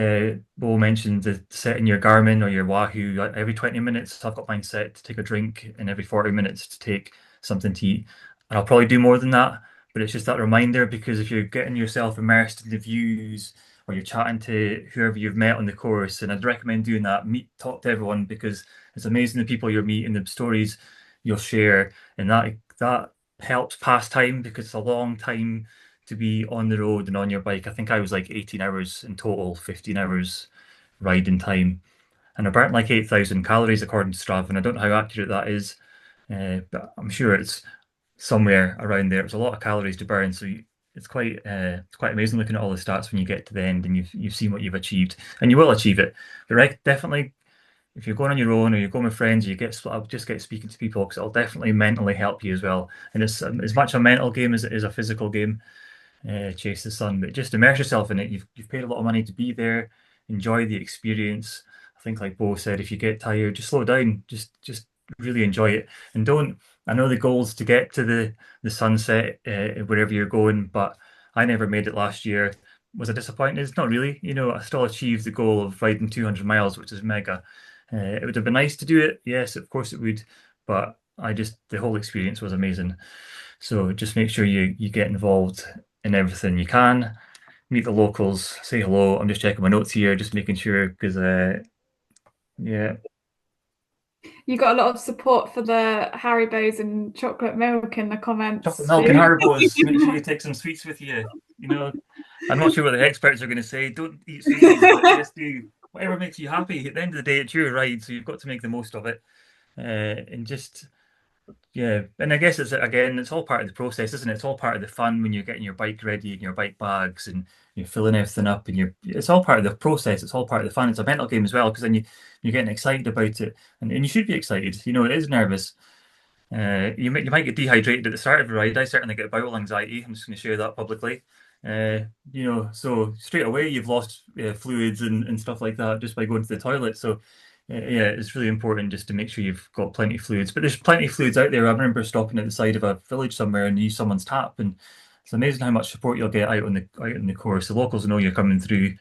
Beau mentioned the setting your Garmin or your Wahoo every 20 minutes. I've got mine set to take a drink, and every 40 minutes to take something to eat. And I'll probably do more than that, but it's just that reminder because if you're getting yourself immersed in the views or you're chatting to whoever you've met on the course, and I'd recommend doing that. Talk to everyone because it's amazing the people you'll meet and the stories you'll share, and that helps pass time because it's a long time to be on the road and on your bike. I think I was like 18 hours in total, 15 hours riding time. And I burnt like 8,000 calories according to Strava, and I don't know how accurate that is, but I'm sure it's somewhere around there. It's a lot of calories to burn, so it's quite amazing looking at all the stats when you get to the end and you've seen what you've achieved, and you will achieve it. But right, definitely, if you're going on your own or you're going with friends, you get split up, just get speaking to people, because it'll definitely mentally help you as well. And it's as much a mental game as it is a physical game. Chase the Sun, but just immerse yourself in it. You've paid a lot of money to be there. Enjoy the experience. I think, like Beau said, if you get tired, just slow down. Just really enjoy it, and don't. I know the goal's to get to the sunset wherever you're going, but I never made it last year. Was I disappointed? Not really. You know, I still achieved the goal of riding 200 miles, which is mega. It would have been nice to do it. Yes, of course it would, but the whole experience was amazing. So just make sure you get involved in everything you can. Meet the locals, say hello. I'm just checking my notes here, just making sure, because yeah. You got a lot of support for the Haribos and chocolate milk in the comments. Chocolate milk and Haribos. Make sure you take some sweets with you. You know, I'm not sure what the experts are going to say. Don't eat sweeties, but just do whatever makes you happy. At the end of the day, it's your ride, so you've got to make the most of it. And just, yeah. And I guess it's all part of the process, isn't it? It's all part of the fun when you're getting your bike ready and your bike bags and you're filling everything up, and it's all part of the process. It's all part of the fun. It's a mental game as well, because then you're getting excited about it, and you should be excited. You know, it is nervous. You might get dehydrated at the start of a ride. I certainly get bowel anxiety. I'm just going to share that publicly. You know, so straight away you've lost fluids and stuff like that just by going to the toilet. So yeah, it's really important just to make sure you've got plenty of fluids. But there's plenty of fluids out there. I remember stopping at the side of a village somewhere and use someone's tap, and it's amazing how much support you'll get out on the course. The locals know you're coming through.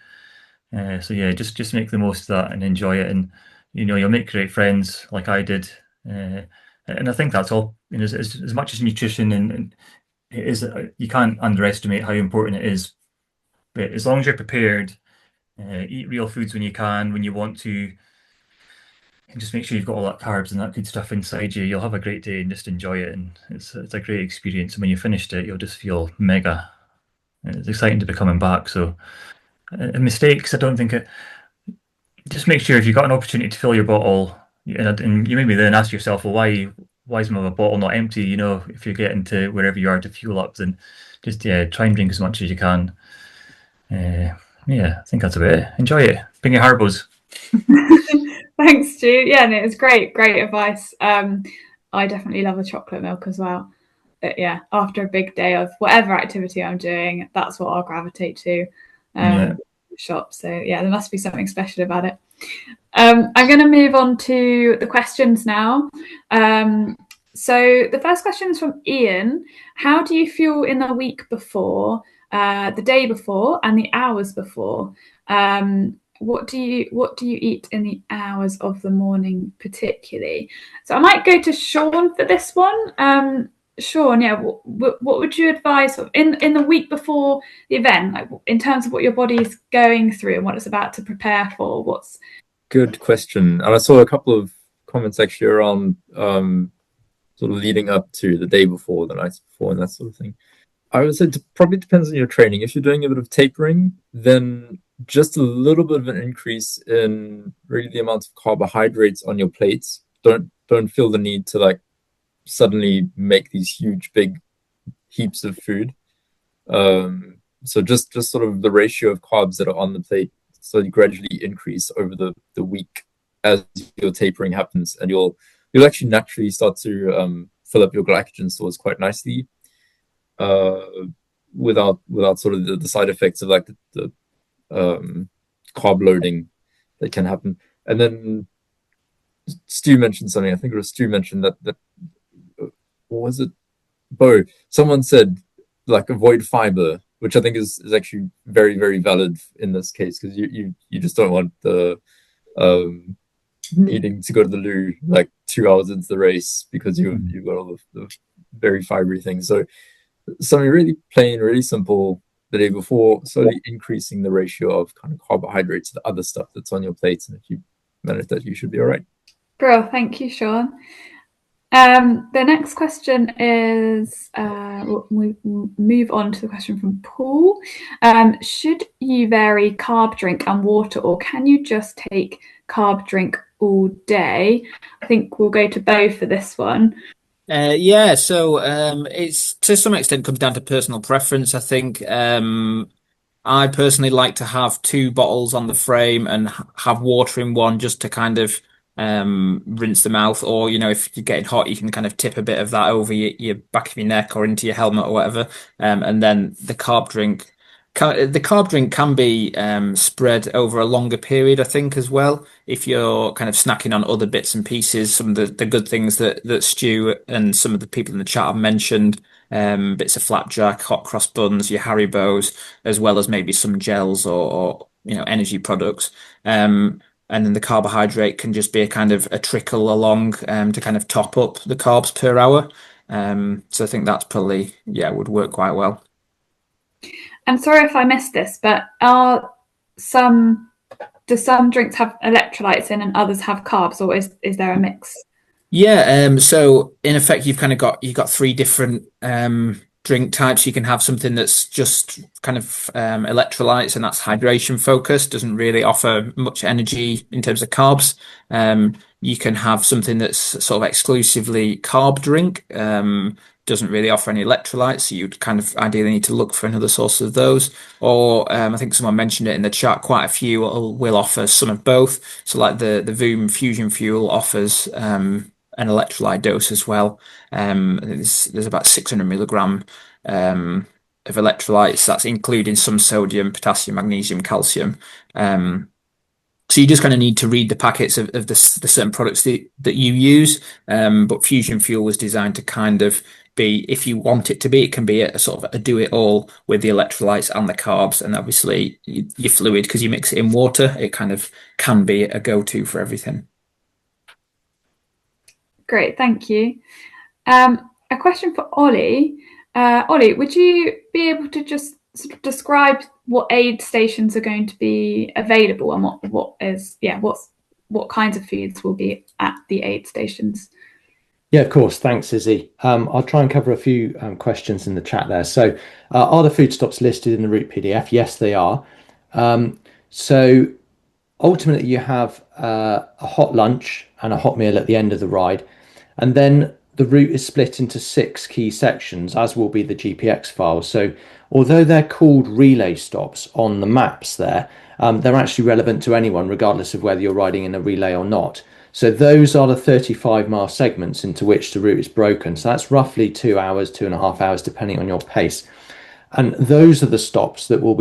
So yeah, just make the most of that and enjoy it, and you know, you'll make great friends like I did. And I think that's all. You know, as much as nutrition and it is, you can't underestimate how important it is. But as long as you're prepared, eat real foods when you can, when you want to, and just make sure you've got all that carbs and that good stuff inside you. You'll have a great day and just enjoy it, and it's a great experience. And when you finished it, you'll just feel mega. It's exciting to be coming back. So mistakes, I don't think it. Just make sure if you've got an opportunity to fill your bottle, and you maybe then ask yourself, well, why is my bottle not empty? You know, if you're getting to wherever you are to fuel up, then just try and drink as much as you can. Yeah, I think that's about it. Enjoy it. Bring your Harbos. Thanks, Stu. Yeah, and it was great advice. I definitely love a chocolate milk as well. But yeah, after a big day of whatever activity I'm doing, that's what I'll gravitate to. Shop. So yeah, there must be something special about it. I'm going to move on to the questions now. So the first question is from Ian. How do you feel in the week before, the day before, and the hours before? What do you eat in the hours of the morning particularly? So I might go to Shawn for this one. Shawn, yeah, what would you advise in the week before the event, like in terms of what your body is going through and what it's about to prepare for? What's good question. And I saw a couple of comments actually around sort of leading up to the day before, the night before, and that sort of thing. I would say it probably depends on your training. If you're doing a bit of tapering, then just a little bit of an increase in really the amount of carbohydrates on your plates. Don't feel the need to like suddenly make these huge big heaps of food. So just sort of the ratio of carbs that are on the plate slowly gradually increase over the week as your tapering happens, and you'll actually naturally start to fill up your glycogen stores quite nicely without sort of the side effects of like the carb loading that can happen. And then Stu mentioned something. I think it was Stu mentioned that what was it? Beau, someone said like avoid fiber, which I think is actually very, very valid in this case, because you just don't want the needing to go to the loo like 2 hours into the race because you've got all the very fibery things. So something really plain, really simple the day before, slowly increasing the ratio of kind of carbohydrates to the other stuff that's on your plate, and if you manage that, you should be all right. Bro, thank you, Shawn. The next question is, we move on to the question from Paul. Should you vary carb drink and water, or can you just take carb drink all day? I think we'll go to Beau for this one. Yeah, so it's to some extent comes down to personal preference. I think I personally like to have two bottles on the frame and have water in one just to kind of rinse the mouth. Or, if you're getting hot, you can kind of tip a bit of that over your back of your neck or into your helmet or whatever. And then the carb drink can be spread over a longer period, I think, as well. If you're kind of snacking on other bits and pieces, some of the good things that Stu and some of the people in the chat have mentioned, bits of flapjack, hot cross buns, your Haribos, as well as maybe some gels or energy products. And then the carbohydrate can just be a kind of a trickle along to kind of top up the carbs per hour. So I think that's probably, would work quite well. I'm sorry if I missed this, but do some drinks have electrolytes in and others have carbs, or is there a mix? Yeah, so in effect, you've got three different drink types. You can have something that's just kind of electrolytes, and that's hydration focused, doesn't really offer much energy in terms of carbs. You can have something that's sort of exclusively carb drink, doesn't really offer any electrolytes, so you'd kind of ideally need to look for another source of those. Or I think someone mentioned it in the chat, quite a few will offer some of both. So like the VOOM Fusion Fuel offers an electrolyte dose as well. There's about 600 milligram of electrolytes. That's including some sodium, potassium, magnesium, calcium. So you just kind of need to read the packets of the certain products that you use. But Fusion Fuel was designed to kind of be, if you want it to be, it can be a sort of a do-it-all with the electrolytes and the carbs. And obviously your fluid, because you mix it in water, it kind of can be a go-to for everything. Great, thank you. A question for Ollie. Ollie, would you be able to just sort of describe what aid stations are going to be available and what kinds of foods will be at the aid stations? Yeah, of course. Thanks, Izzy. I'll try and cover a few questions in the chat there. So, are the food stops listed in the route PDF? Yes, they are. So ultimately, you have a hot lunch and a hot meal at the end of the ride. And then the route is split into 6 key sections, as will be the GPX file. So although they're called relay stops on the maps there, they're actually relevant to anyone, regardless of whether you're riding in a relay or not. So those are the 35-mile segments into which the route is broken. So that's roughly 2 hours, 2.5 hours, depending on your pace. And those are the stops that will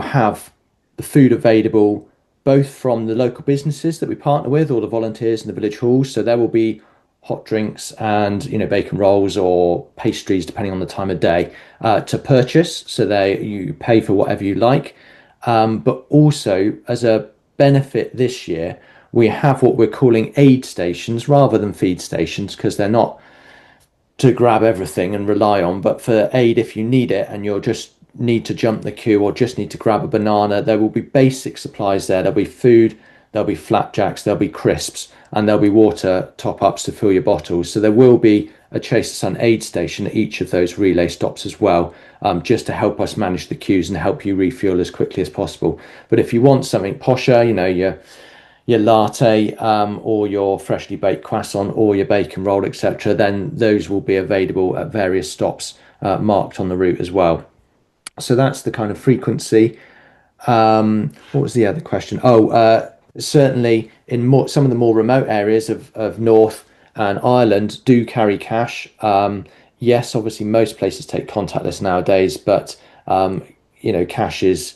have the food available both from the local businesses that we partner with, or the volunteers in the village halls. So there will be hot drinks and bacon rolls or pastries, depending on the time of day, to purchase. So you pay for whatever you like. But also, as a benefit this year, we have what we're calling aid stations rather than feed stations, because they're not to grab everything and rely on, but for aid if you need it and you're just need to jump the queue or just need to grab a banana. There will be basic supplies there. There'll be food, there'll be flapjacks, there'll be crisps, and there'll be water top-ups to fill your bottles. So there will be a Chase the Sun aid station at each of those relay stops as well, just to help us manage the queues and help you refuel as quickly as possible. But if you want something posher, your latte or your freshly baked croissant or your bacon roll, etc., then those will be available at various stops marked on the route as well. So that's the kind of frequency. What was the other question? Certainly in some of the more remote areas of North and Ireland do carry cash. Yes, obviously most places take contactless nowadays, but cash is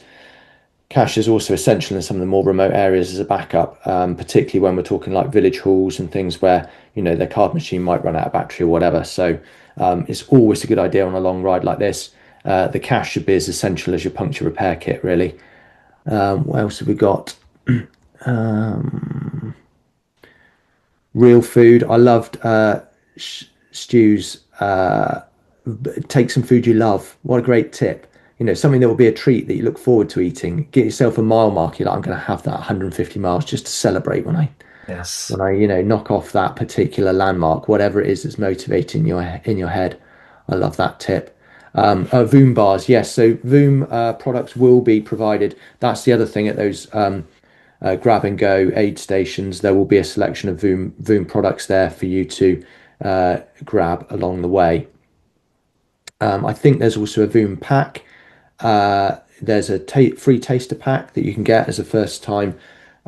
also essential in some of the more remote areas as a backup, particularly when we're talking like village halls and things where their card machine might run out of battery or whatever. So it's always a good idea on a long ride like this. The cash should be as essential as your puncture repair kit, really. What else have we got? Real food. I loved Stu's take some food you love. What a great tip. Something that will be a treat that you look forward to eating. Get yourself a mile mark. You're like, I'm going to have that 150 miles just to celebrate when I Yes. When I knock off that particular landmark, whatever it is that's motivating in your head. I love that tip. VOOM bars, yes. So VOOM products will be provided. That's the other thing at those grab and go aid stations. There will be a selection of VOOM products there for you to grab along the way. I think there's also a VOOM pack. There's a free taster pack that you can get as a first time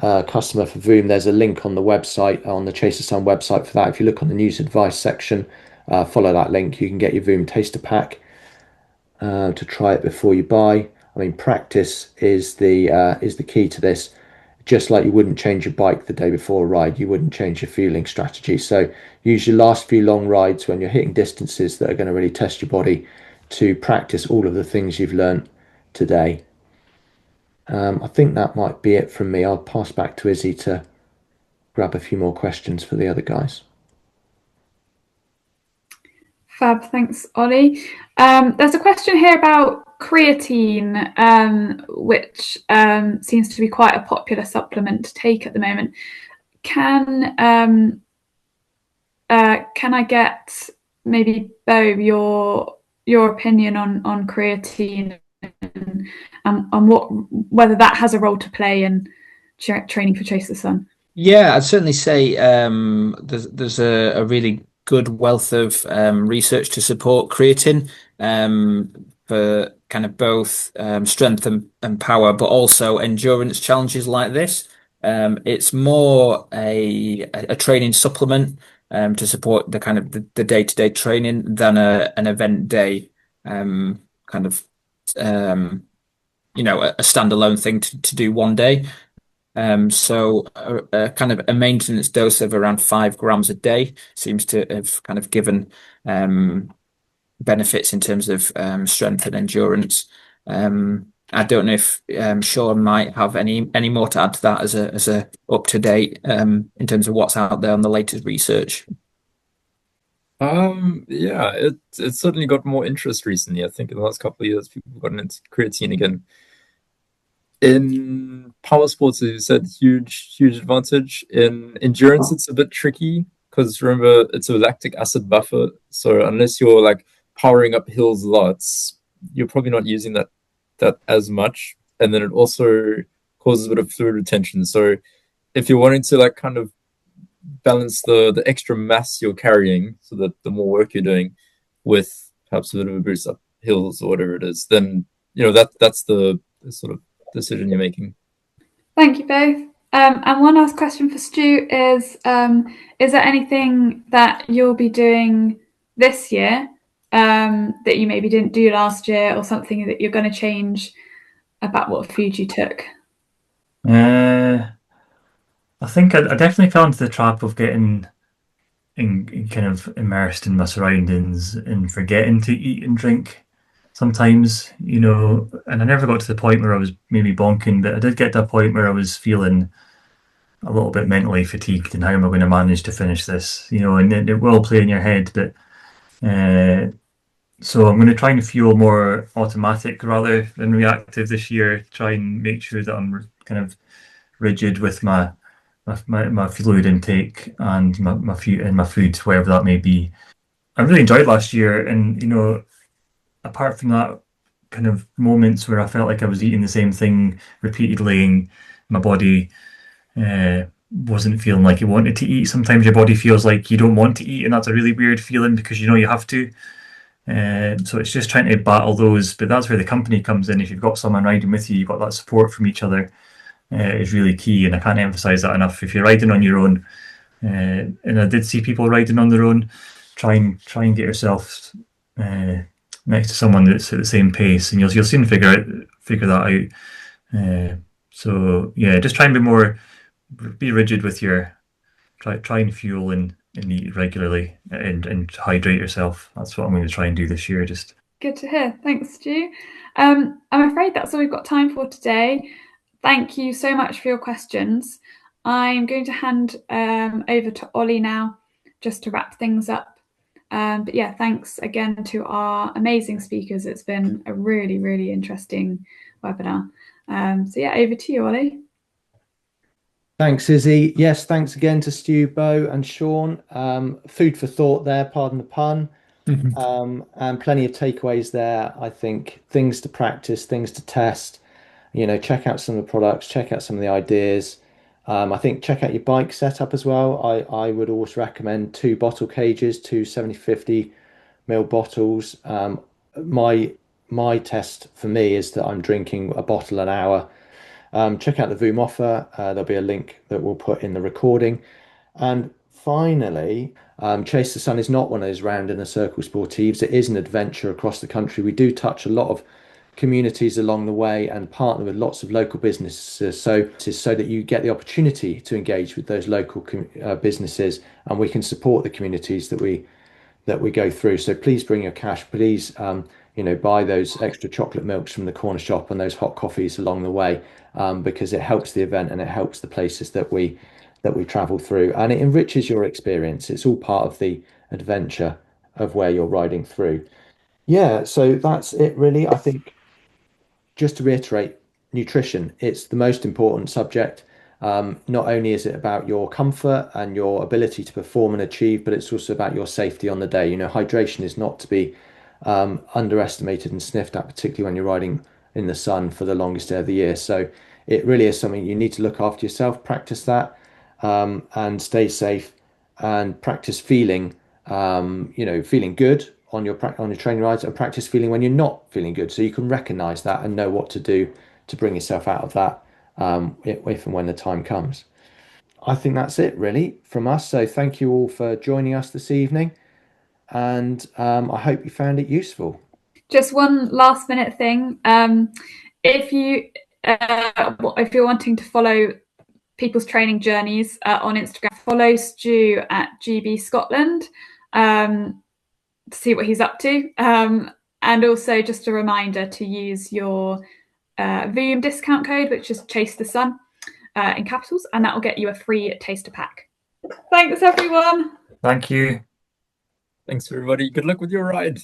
customer for VOOM. There's a link on the website, on the Chase the Sun website for that. If you look on the news advice section, follow that link. You can get your VOOM taster pack to try it before you buy. I mean, practice is the key to this. Just like you wouldn't change your bike the day before a ride, you wouldn't change your fueling strategy. So use your last few long rides when you're hitting distances that are going to really test your body to practice all of the things you've learned today. I think that might be it from me. I'll pass back to Izzy to grab a few more questions for the other guys. Fab, thanks, Ollie. There's a question here about creatine, which seems to be quite a popular supplement to take at the moment. Can I get maybe, Beau, your opinion on creatine and whether that has a role to play in training for Chase the Sun? Yeah, I'd certainly say there's a really good wealth of research to support creatine for kind of both strength and power, but also endurance challenges like this. It's more a training supplement to support the kind of the day-to-day training than an event day kind of a standalone thing to do one day. So a kind of a maintenance dose of around 5 grams a day seems to have kind of given benefits in terms of strength and endurance. I don't know if Shawn might have any more to add to that as a up to date in terms of what's out there on the latest research. Yeah, it's certainly got more interest recently. I think in the last couple of years, people have gotten into creatine again. In power sports, as you said, huge advantage. In endurance, it's a bit tricky because remember, it's a lactic acid buffer. So unless you're like powering up hills lots, you're probably not using that as much. And then it also causes a bit of fluid retention. So if you're wanting to like kind of balance the extra mass you're carrying, so that the more work you're doing with perhaps a bit of a boost up hills or whatever it is, then that's the sort of decision you're making. Thank you both. And one last question for Stu is there anything that you'll be doing this year that you maybe didn't do last year, or something that you're going to change about what food you took? I think I definitely fell into the trap of getting kind of immersed in my surroundings and forgetting to eat and drink sometimes, and I never got to the point where I was maybe bonking, but I did get to a point where I was feeling a little bit mentally fatigued and how am I going to manage to finish this, and it will play in your head, but so I'm going to try and fuel more automatic rather than reactive this year, try and make sure that I'm kind of rigid with my fluid intake and my food, wherever that may be. I really enjoyed last year, and apart from that kind of moments where I felt like I was eating the same thing repeatedly and my body wasn't feeling like it wanted to eat. Sometimes your body feels like you don't want to eat, and that's a really weird feeling because you have to. So it's just trying to battle those, but that's where the company comes in. If you've got someone riding with you, you've got that support from each other. Is really key, and I can't emphasize that enough. If you're riding on your own, and I did see people riding on their own, try and get yourself next to someone that's at the same pace, and you'll soon figure that out. So yeah, just try and be rigid with your try and fuel and eat regularly and hydrate yourself. That's what I'm going to try and do this year. Just good to hear. Thanks, Stu. I'm afraid that's all we've got time for today. Thank you so much for your questions. I'm going to hand over to Ollie now just to wrap things up. But yeah, thanks again to our amazing speakers. It's been a really, really interesting webinar. So yeah, over to you, Ollie. Thanks, Izzy. Yes, thanks again to Stu, Beau, and Shawn. Food for thought there, pardon the pun. And plenty of takeaways there. I think things to practice, things to test. Check out some of the products, check out some of the ideas. I think check out your bike setup as well. I would always recommend 2 bottle cages, 2 750 ml bottles. My test for me is that I'm drinking a bottle an hour. Check out the VOOM offer. There'll be a link that we'll put in the recording. And finally, Chase the Sun is not one of those round in a circle sportives. It is an adventure across the country. We do touch a lot of communities along the way and partner with lots of local businesses so that you get the opportunity to engage with those local businesses, and we can support the communities that we go through. So please bring your cash. Please, buy those extra chocolate milks from the corner shop and those hot coffees along the way, because it helps the event and it helps the places that we travel through, and it enriches your experience. It's all part of the adventure of where you're riding through. Yeah, so that's it really. I think, just to reiterate, nutrition, it's the most important subject. Not only is it about your comfort and your ability to perform and achieve, but it's also about your safety on the day. Hydration is not to be underestimated and sniffed at, particularly when you're riding in the sun for the longest day of the year. So it really is something you need to look after yourself, practice that, and stay safe, and practice feeling good on your training rides, and practice feeling when you're not feeling good, so you can recognize that and know what to do to bring yourself out of that, if and when the time comes. I think that's it really from us. So thank you all for joining us this evening, and I hope you found it useful. Just one last minute thing. If you're wanting to follow people's training journeys on Instagram, follow Stu at GB Scotland to see what he's up to. And also just a reminder to use your VOOM discount code, which is Chase the Sun in capitals, and that will get you a free taster pack. Thanks, everyone. Thank you. Thanks, everybody. Good luck with your ride.